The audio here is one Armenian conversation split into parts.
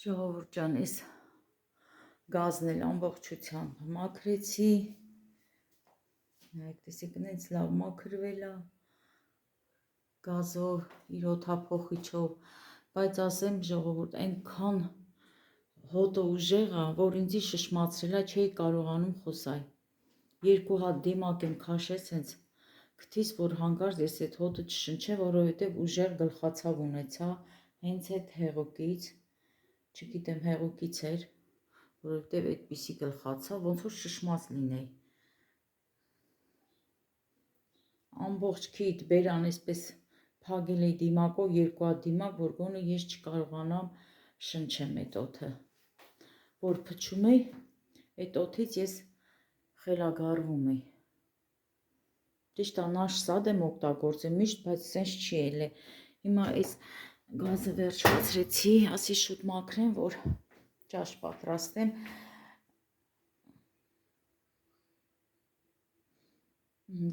Ժողովուրդ ջան, ես գազն էլ ամբողջությամբ մաքրեցի, նայեք, տեսեք, ինձ լավ մաքրվել է գազով, իր օդափոխիչով, բայց ասեմ ժողովուրդ, այնքան հոտը ուժեղ է, որ ինձի շշմացրել է, չէի կարողանում խոսալ, 2 հատ դիմակ եմ քաշել, սենց քթիս, որ հանկարծ ես այդ հոտը չշնչեմ, որովհետև ուժեղ գլխացավ ունեցա, հենց այդ հեղուկից, չգիտեմ հեղուկից էր, որովհետև այդպիսի գլխացավ, ոնց որ շշմած լինեի, ամբողջ քիթ բերան այսպես փագել էի դիմակով, 2 հատ դիմակ, որ գոնե ես չկարողանամ շնչեմ այդ օդը, որ փչում էի, այդ օդից ես խելագարվում էի, ճիշտ է, նաշ սադ եմ օգտագործել միշտ, բայց սենց չի ելել, հիմա այս Գազը վերջացրեցի, ասի շուտ մաքրեմ, որ ճաշ պատրաստեմ։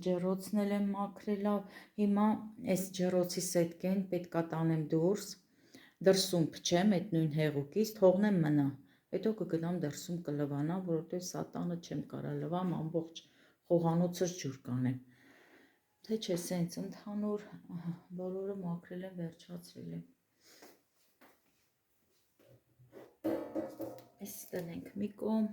Ջեռոցն էլ եմ մաքրել, հիմա այս ջեռոցի սետկեն պետքա տանեմ դուրս, դրսում փչեմ այդ նույն հեղուկից, թողնեմ մնա, հետո կգնամ դրսում կլվանա, որովհետև սատանը չեմ կարա լվամ, ամբողջ խոհանոցս ջուր կանեմ, թե չէ սենց ընդհանուր բոլորը մաքրել եմ, վերջացրել եմ։ Այս տնենք մի կողմ։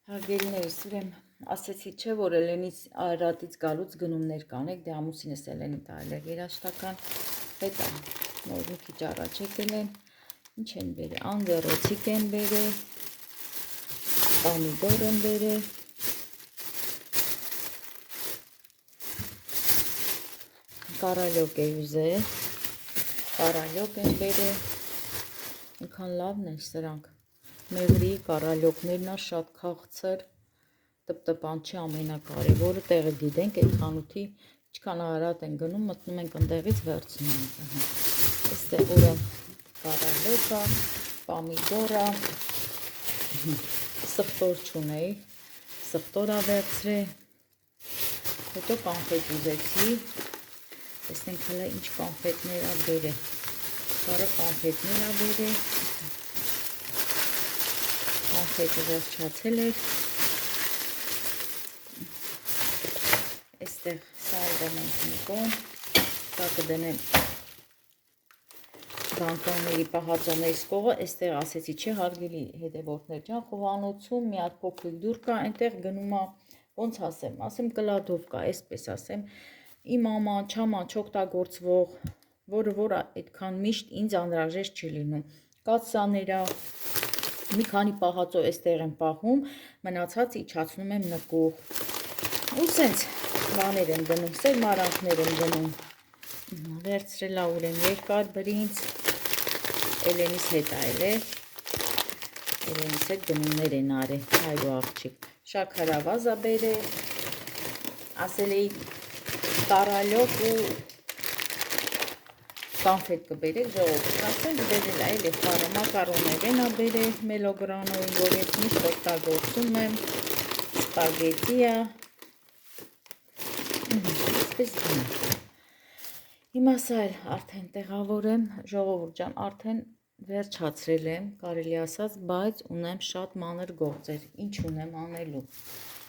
Հարգելիներս, ուրեմն ասեցի չէ, որ Էլենից Արարատից գալուց գնումներ կանեք, դե ամուսինս Էլենի տալել էր երաշտական, հետո նոր մի քիչ առաջ եկել են, ինչ են բերել, անգերոցիկ են բերել, պամիդոր են բերել, կարալյոկ է ուզել, կարալյոկ են բերել, ինքան լավն են սրանք, մեղրի կարալյոկներն է շատ քաղցր, տպտպան չի ամենակարևորը, տեղը գիտենք, այդ խանութի ինչքան Արարատ են գնում, մտնում ենք ընդեղից վերցնում ենք, այստեղ ուրեմն կարալյոկա, պամիդորա, սխտոր չունեի, սխտորա վերցրել, հետո կանֆետ ուզեցի, տեսնենք հələ ինչ կանֆետներ ա բերել, կարը կանֆետներ ա բերել, կանֆետը վերջացել էր, այստեղ սա դնենք մի կողմ, սա կդնեմ բանկանների պահածոների սկողը, այստեղ ասեցի չէ հարգելի հետևորդներ ջան, խոհանոցում մի հատ փոքրիկ դուր կա, այնտեղ գնում ա, ոնց ասեմ կլադով կա, այսպես ասեմ, իմ աման, չաման չօգտագործվող, որը այդքան միշտ ինձ անհրաժեշտ չի լինում, կաթսաներ ա, մի քանի պահածո այստեղ եմ պահում, մնացած իջացնում եմ նկուղ, ու սենց բաներ եմ դնում, սերմարանքներ եմ դնում, վերցրել ա ուրեմն երկար բրինձ, Էլենիս հետ այլ Էլենիս հետ գնումներ են արել, հայր ու աղջիկ, շաքարավազ ա բերել, ասել էի կարալյոկ ու կանֆետ կբերեք, ժողովուրդ, ասենք բերել ա էլի խառը մակարոններ ա բերել մելոգրանոյին, որ ես միշտ օգտագործում եմ, սպագետի ա, այսպես դնում, հիմա սա էլ արդեն տեղավորեմ, ժողովուրդ ջան, արդեն վերջացրել եմ, կարելի ասած, բայց ունեմ շատ մանր գործեր, ինչ ունեմ անելու,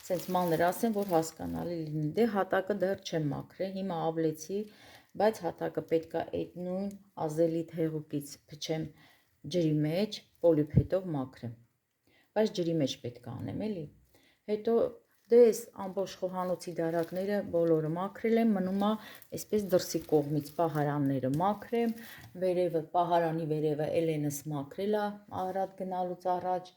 սենց մանր ասեմ, որ հասկանալի լինի, դե հատակը դեռ չեմ մաքրել, հիմա ավլեցի, բայց հատակը պետք է այդ նույն ազելիթ հեղուկից փչեմ ջրի մեջ, պոլիփետով մաքրեմ, բայց ջրի մեջ պետք է անեմ, էլի, հետո դե այս ամբողջ խոհանոցի դարակները բոլորը մաքրել եմ, մնում է այսպես դրսի կողմից պահարանները մաքրեմ, վերևը, պահարանի վերևը Էլենս մաքրել ա Արարատ գնալուց առաջ,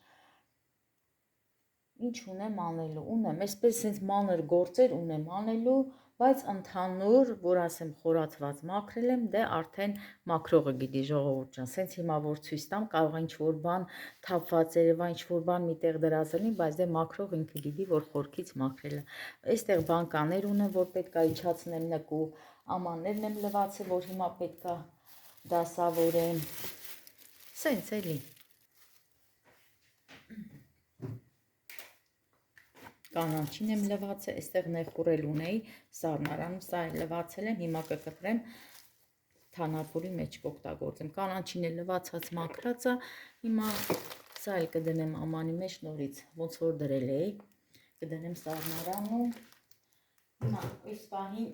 ինչ ունեմ անելու, ունեմ, այսպես սենց մանր գործեր ունեմ անելու, բայց ընդհանուր, որ ասեմ խորացված մաքրել եմ, դե արդեն մաքրողը գիտի ժողովուրդ ջան, սենց հիմա որ ցույց տամ, կարող է ինչ-որ բան թափված երևա, ինչ-որ բան միտեղ դրած լինի, բայց դե մաքրող ինքը գիտի, որ խորքից մաքրել է, այստեղ բանկաներ ունեմ, որ պետք է իջացնեմ նկուղ, ամաններն եմ լվացել, որ հիմա պետք է դասավորեմ, սենց էլի, կանանչին եմ լվացել, այստեղ նեխուրել ունեի, սառնարանում, սա էլ լվացել եմ, հիմա կկտրեմ, թանապուրի մեջ կօգտագործեմ, կանանչին էլ լվացած մաքրած է, հիմա սա էլ կդնեմ ամանի մեջ նորից, ոնց որ դրել էի, կդնեմ սառնարանում, հիմա այս պահին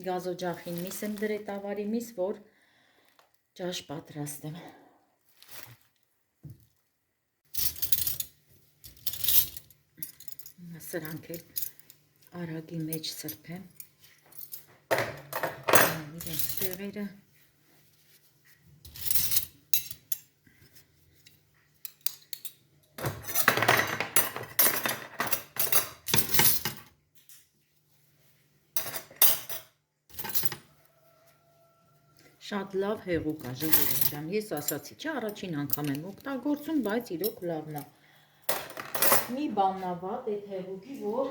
գազօջախին միս եմ դրել տավարի միս, որ ջաշ պատրաստեմ, սրանք էլ արագի մեջ սրբեմ, իրենց տեղերը, շատ լավ հեղուկ է ժողովուրդ ջան, ես ասացի չէ, առաջին անգամ եմ օգտագործում, բայց իրոք լավն է, մի բանն ա վատ այդ հեղուկի, որ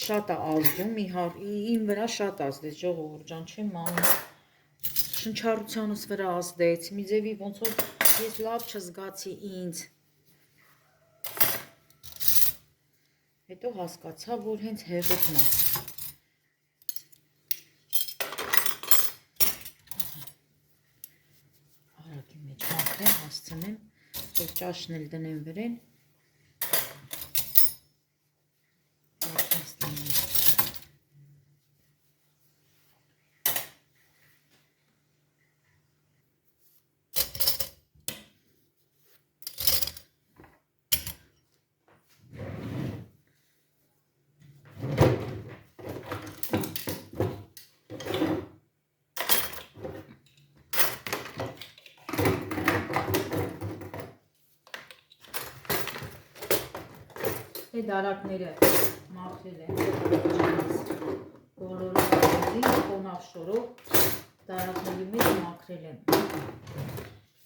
շատ է ազդում, իմ վրա շատ ազդեց ժողովուրդ ջան, չեմ անում, շնչառությանս վրա ազդեց, մի ձևի ոնց որ ես լավ չզգացի ինձ, հետո հասկացա, որ հենց հեղուկն է, արագի մեջ մաքրեմ, հասցնեմ, որ ճաշն էլ դնեմ վրեն, թե դարակները մաքրել եմ, բոլորը խոնավ շորով դարակների մեջ մաքրել եմ։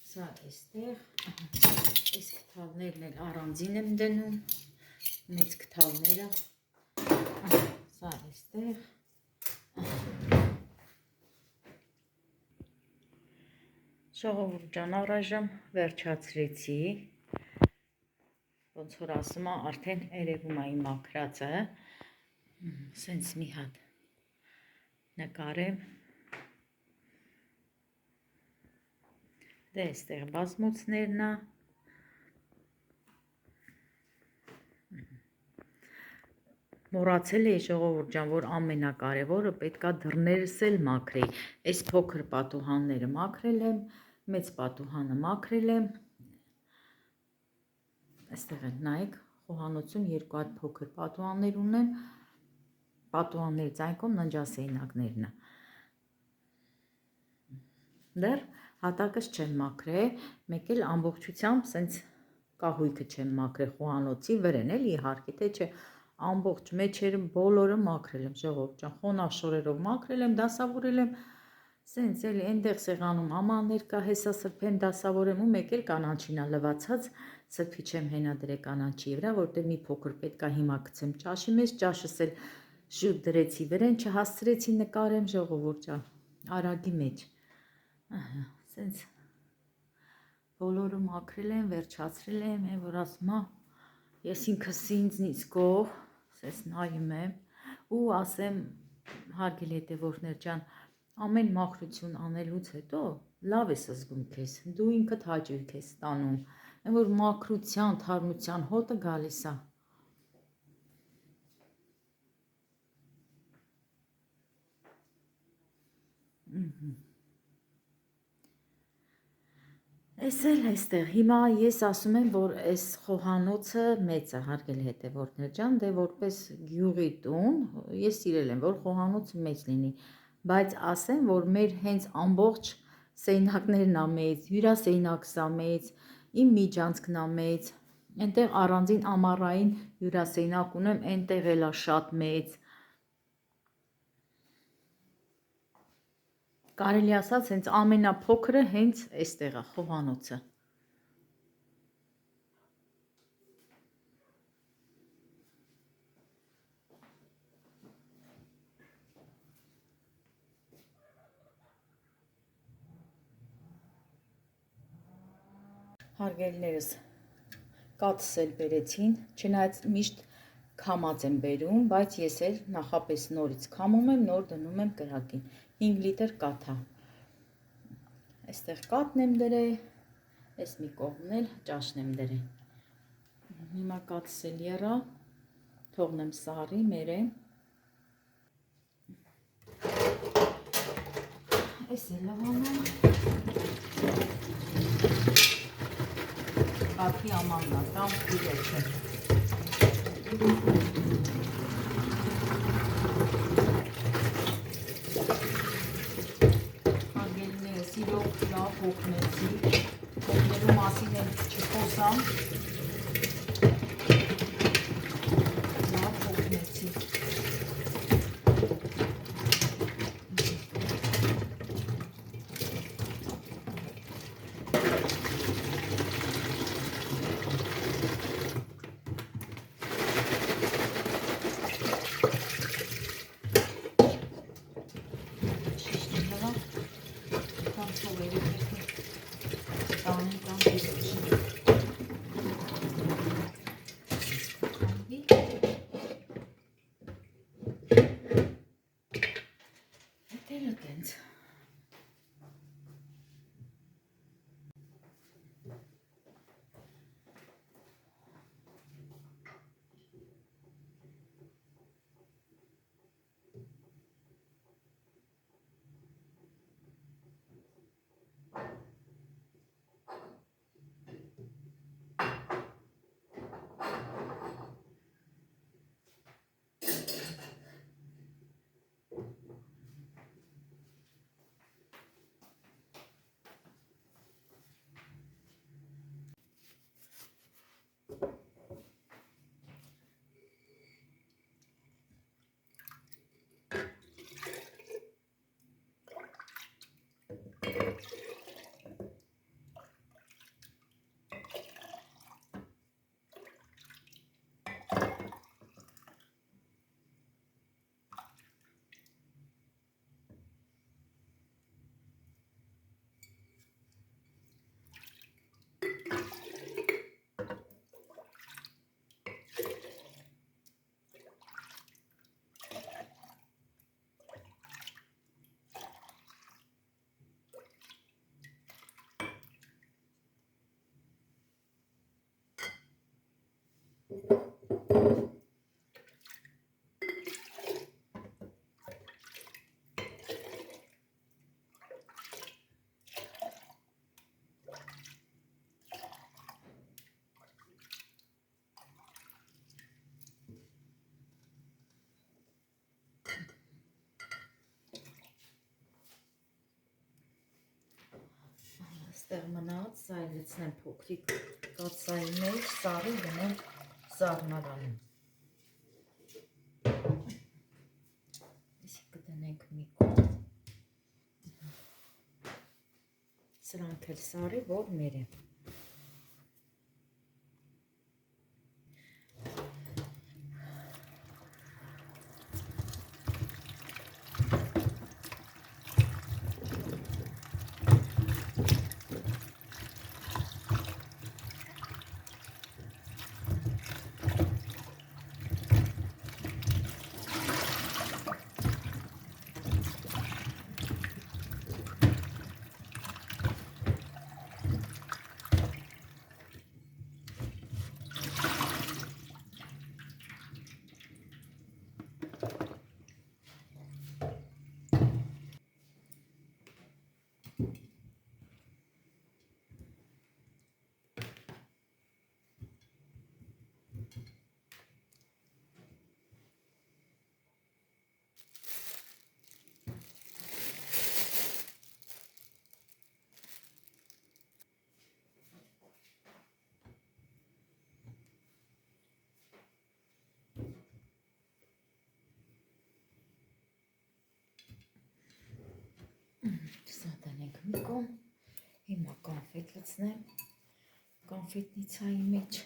Սա էստեղ, այս կթալներն էլ առանձին եմ դնում, մեծ կթալները, սա էստեղ։ Ժողովուրդ ջան, առայժմ վերջացրեցի, ոնց որ ասում է, արդեն երևում է իմ մաքրածը, սենց մի հատ նկարեմ, դե էստեղ բազմոցներն է, մոռացել էի ժողովուրդ ջան, որ ամենակարևորը պետք է դռներս էլ մաքրեի, այս փոքր պատուհանները մաքրել եմ, մեծ պատուհանը մաքրել եմ, այստեղ են նայեք, խոհանոցում երկու հատ փոքր պատուհաններ ունեմ, պատուհաններից այն կողմ ննջասենյակներն է, դեռ հատակս չեմ մաքրել, մեկ էլ ամբողջությամբ սենց կահույքը չեմ մաքրել խոհանոցի վրան էլ իհարկե, թե չէ ամբողջ մեջերը բոլորը մաքրել եմ ժողովուրդ ջան, խոնավ շորերով մաքրել եմ, դասավորել եմ, սենց էլի այնտեղ սեղանում ամաններ կա, հեսա սրբեմ դասավորեմ ու մեկ էլ կանաչինա լվացած սրբիչ եմ հենադրել կանաչի վրա, որտեղ մի փոքր պետք է հիմա գցեմ ճաշի մեջ, ճաշս էլ շուտ դրեցի վրան, չհասցրեցի նկարեմ ժողովուրդ ջան, արագի մեջ, սենց բոլորը մաքրել եմ, վերջացրել եմ, որ ասում է, ես ինքս ինձնից գոհ, սենց նայում եմ ու ասեմ, հարգելի հետևորդներ ջան, ամեն մաքրություն անելուց հետո լավ ես զգում քեզ, դու ինքդ հաճույք ես ստանում, այն որ մաքրության, թարմության հոտը գալիս է։ Էս էլ այստեղ, հիմա ես ասում եմ, որ այս խոհանոցը մեծ է, հարգելի հետևորդներ ջան, դե որպես գյուղի տուն, ես սիրել եմ, որ խոհանոցը մեծ լինի, բայց ասեմ, որ մեր հենց ամբողջ սեյնակներն է մեծ, հյուրասեյնակս է մեծ, իմ միջանցքն է մեծ, այնտեղ առանձին ամառային հյուրասենյակ ունեմ, այնտեղ էլ է շատ մեծ, կարելի ասած, հենց ամենափոքրը հենց էստեղ է խոհանոցը։ Հարգելիներս, կաթս էլ բերեցին, չնայած միշտ քամած եմ բերում, բայց ես էլ նախապես նորից քամում եմ, նոր դնում եմ կրակին, 5 լիտր կաթ է, այստեղ կաթն եմ դրել, այս մի կողմն էլ ճաշն եմ դրել, հիմա կաթս էլ եռա, թողնեմ սառի, մերեմ, այս էլ լվանեմ, կաթի ամաննա, կամ կիրել չէ, հարգելիներս, իրոք լավ հոգնեցի, հոգնելու մասին եմ չխոսամ, լավ հոգնեցի, Ստեղ մնաց, սա էլ լցնեմ փոքրիկ կաթսայի մեջ, սարի գնեմ սառնարանում։ Իսկ կդնենք մի կողմ։ Սրանք էլ սարի, որ մեր է։ Սա դնենք մի կողմ, հիմա կանֆետ լցնեմ, կանֆետնիցայի մեջ,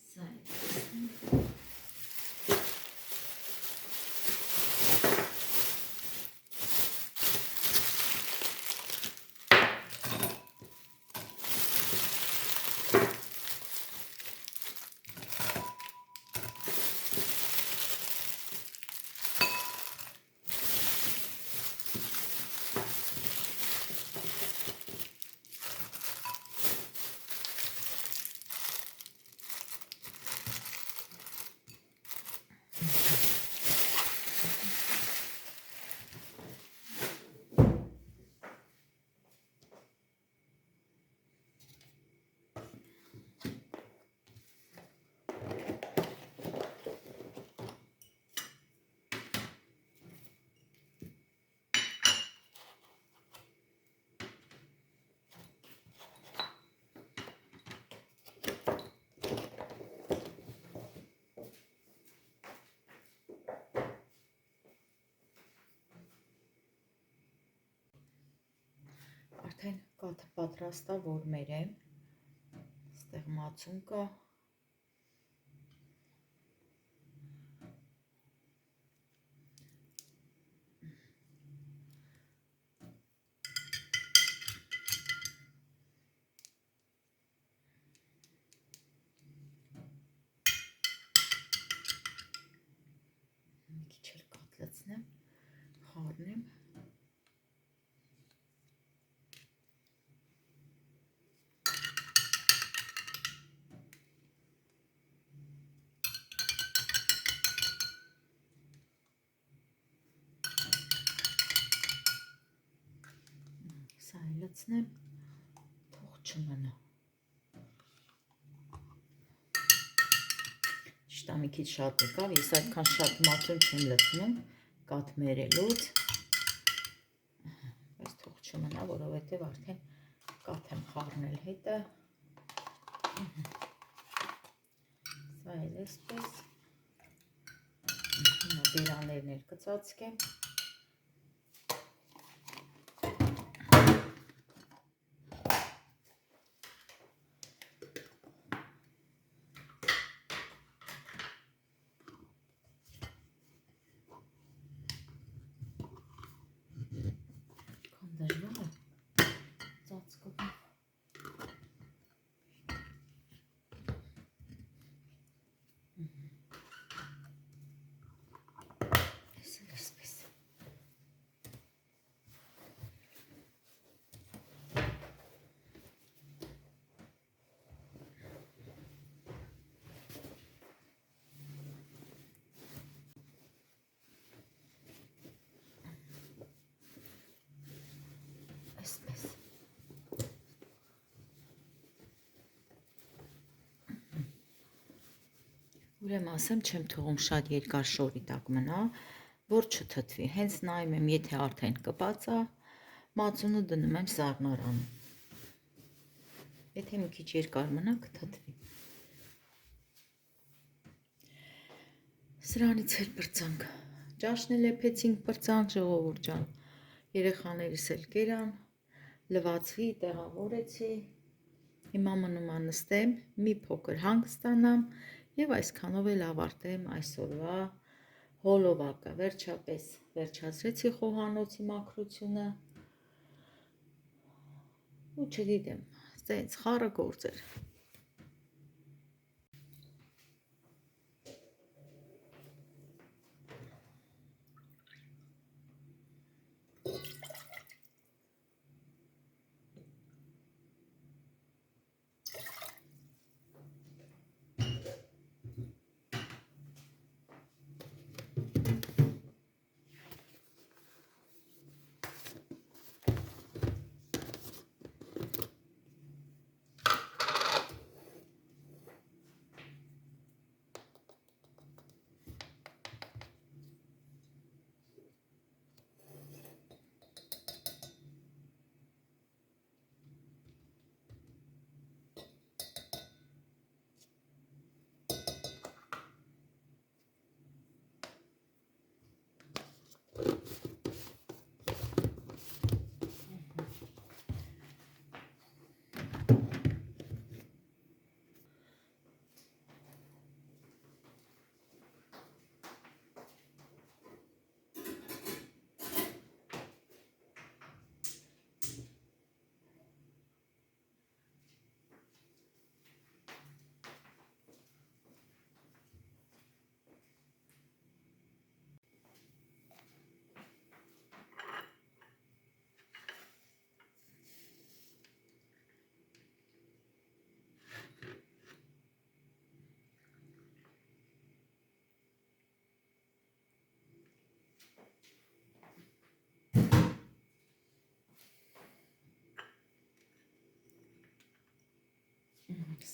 սա լցնեմ, արդեն կաթը պատրաստ է, որ մեր է, ստեղ մածուն կա, մի քիչ էլ կաթ լցնեմ, խառնեմ, սա էլ լցնեմ, թող չմնա։ Ճիշտ է, մի քիչ շատ եկավ, ես այդքան շատ մածուն չեմ լցնում, կաթ մերելուց, բայց թող չմնա, որովհետև արդեն կաթ եմ խառնել հետը։ Սա էլ էսպես, հիմա բերաներն էլ կծածկեմ։ Դժվար է ծածկվում։ Այսպես։ Այսպես։ Ուրեմն ասեմ, չեմ թողում շատ երկար շորի տակ մնա, որ չթթվի, հենց նայում եմ, եթե արդեն կպած է, մածունը դնում եմ սառնարանում, եթե մի քիչ երկար մնա կթթվի, սրանից էլ պրծանք, ճաշն էլ էփեցինք պրծանք ժողովուրդ ջան, երեխաներս էլ կերան, լվացվի, տեղավորեցի, հիմա մնում է նստեմ, մի փոքր հանգստանամ և այսքանով էլ ավարտեմ այսօրվա հոլովակը, վերջապես վերջացրեցի խոհանոցի մաքրությունը ու չգիտեմ, սենց խառը գործ էր։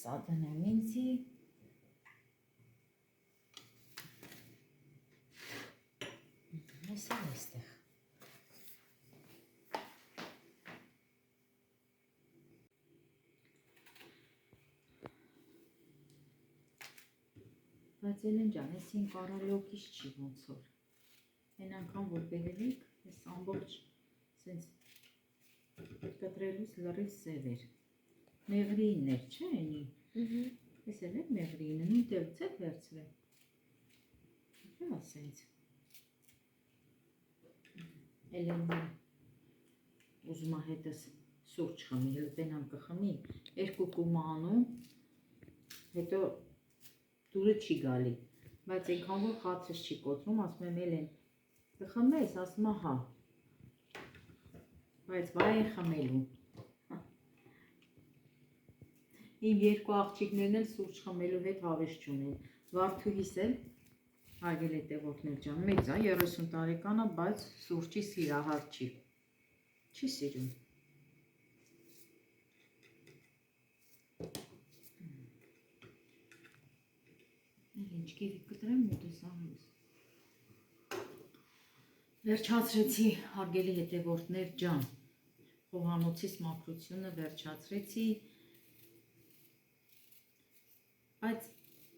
Սա դնեմ ինձի, ես էլ էստեղ, բայց Էլեն ջան, ես իմ կարալյոկից չի ոնց որ, են անգամ որ բերելիք, ես ամբողջ սենց կտրելուց լրիվ սև էր, մեղրիին էր, չէ էնի, ես էլ էր մեղրիինը, նույն տեղից էր վերցրել, հա սենց, Էլենը ուզում է հետս սուրճ խմի, հլպենամ կխմի, երկու կում անում, հետո դուրը չի գալի, բայց այնքան որ խացրս չի կոտրում, ասում եմ Էլեն, կխմես, ասում է հա, բայց վայ է խմելու, իմ երկու աղջիկներն էլ սուրճ խմելու հետ հավես չունեն, Վարդուհիս էլ, հարգել հետևորդներ ջան, մեծ է, 30 տարեկան է, բայց սուրճի սիրահար չի սիրում։ Ինչ գիրիկ կտրեմ ուտես ահուս։ Վերջացրեցի, հարգելի հետևորդներ ջան, խոհանոցիս մաքրությունը վերջացրեցի, բայց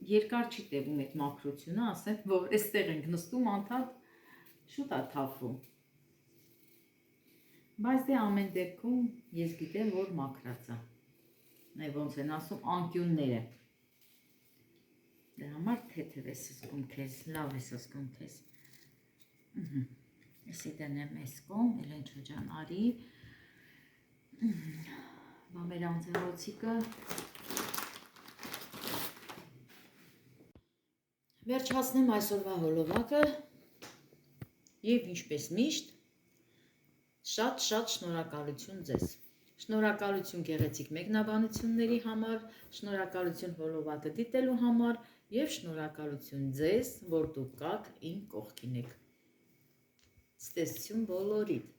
երկար չի տևում այդ մաքրությունը, ասեմ, որ այստեղ ենք նստում, անդադ շուտ է թափվում։ Բայց դե ամեն դեպքում ես գիտեմ, որ մաքրած է։ Ոնց են ասում, անկյունները։ Դրա համար թեթև ես զգում քեզ, լավ ես զգում քեզ։ Եսի դնեմ այս կողմ, Էլենչո ջան, արի։ Բա մեր անձեռոցիկը վերջացնեմ այսօրվա հոլովակը և ինչպես միշտ շատ շնորհակալություն ձեզ։ Շնորհակալություն գեղեցիկ մեկնաբանությունների համար, շնորհակալություն հոլովակը դիտելու համար և շնորհակալություն ձեզ, որ դուք կաք իմ կողքին եք։ Ցտեսություն բոլորիդ։